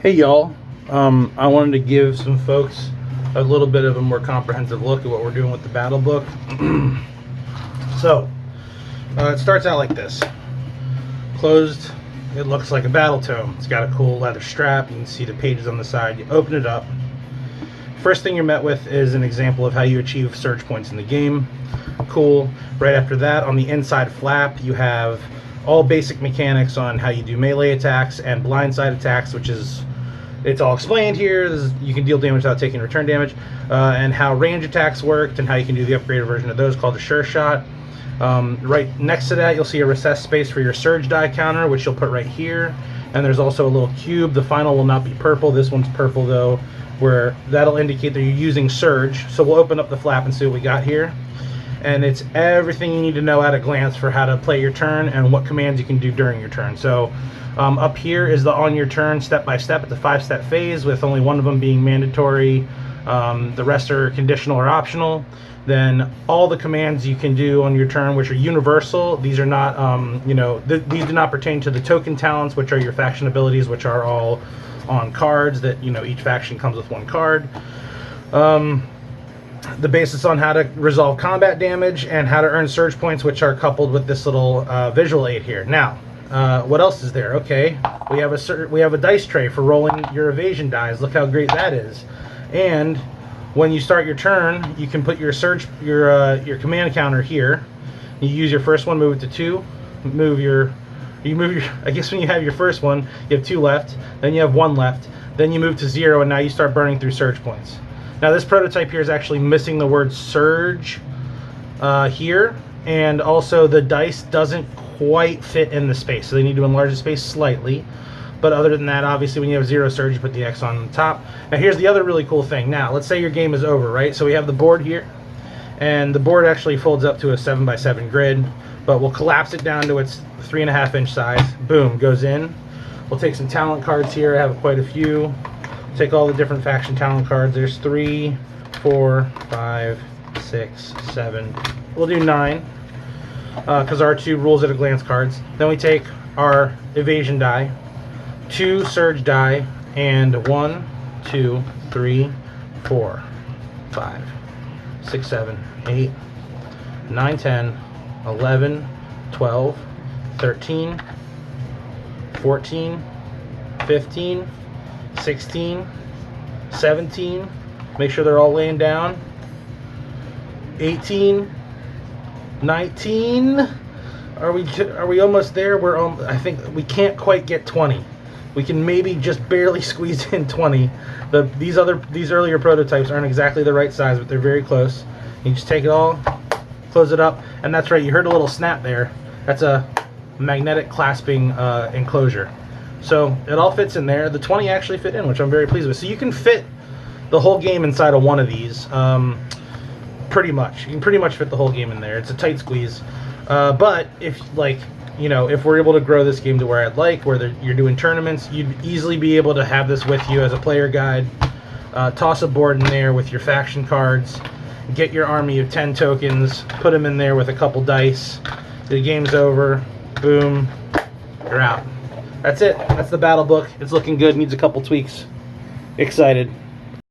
Hey y'all, I wanted to give some folks a little bit of a more comprehensive look at what we're doing with the battle book. So, it starts out like this. Closed, it looks like a battle tome. It's got a cool leather strap, you can see the pages on the side. You open it up. First thing you're met with is an example of how you achieve surge points in the game. Cool. Right after that, on the inside flap, you have all basic mechanics on how you do melee attacks and blindside attacks, which is, it's all explained here. You can deal damage without taking return damage, and how range attacks worked, and how you can do the upgraded version of those called a sure shot. Right next to that, you'll see a recessed space for your surge die counter, which you'll put right here. And there's also a little cube. The final will not be purple. This one's purple though, where that'll indicate that you're using surge. So we'll open up the flap and see what we got here. And it's everything you need to know at a glance for how to play your turn and what commands you can do during your turn. So up here is the on your turn step by step. It's a 5-step phase with only one of them being mandatory. The rest are conditional or optional. Then all the commands you can do on your turn, which are universal. These are not, these do not pertain to the token talents, which are your faction abilities, which are all on cards that, each faction comes with one card. The basis on how to resolve combat damage and how to earn surge points, which are coupled with this little visual aid here. Now, what else is there? Okay, we have a dice tray for rolling your evasion dice. Look how great that is. And when you start your turn, you can put your command counter here. You use your first one, move it to 2. I guess when you have your first one, you have 2 left. Then you have 1 left. Then you move to 0, and now you start burning through surge points. Now this prototype here is actually missing the word surge here, and also the dice doesn't quite fit in the space, so they need to enlarge the space slightly. But other than that, obviously when you have 0 surge, you put the X on the top. Now here's the other really cool thing. Now let's say your game is over, right? So we have the board here, and the board actually folds up to a 7x7 grid, but we'll collapse it down to its 3.5-inch size. Boom, goes in. We'll take some talent cards here. I have quite a few. Take all the different faction talent cards. There's 3, 4, 5, 6, 7. We'll do 9 because our 2 rules at a glance cards. Then we take our evasion die, 2 surge die, and 1, 2, 3, 4, 5, 6, 7, 8, 9, 10, 11, 12, 13, 14, 15, 16, 17, make sure they're all laying down, 18, 19, are we almost there? I think we can't quite get 20. We can maybe just barely squeeze in 20. These earlier prototypes aren't exactly the right size, but they're very close. You just take it all, close it up, and that's right, you heard a little snap there. That's a magnetic clasping enclosure. So it all fits in there. The 20 actually fit in, which I'm very pleased with. So you can fit the whole game inside of one of these, pretty much. You can pretty much fit the whole game in there. It's a tight squeeze. But if we're able to grow this game to where I'd like, where you're doing tournaments, you'd easily be able to have this with you as a player guide. Toss a board in there with your faction cards. Get your army of 10 tokens. Put them in there with a couple dice. The game's over. Boom. You're out. That's it. That's the battle book. It's looking good. Needs a couple tweaks. Excited.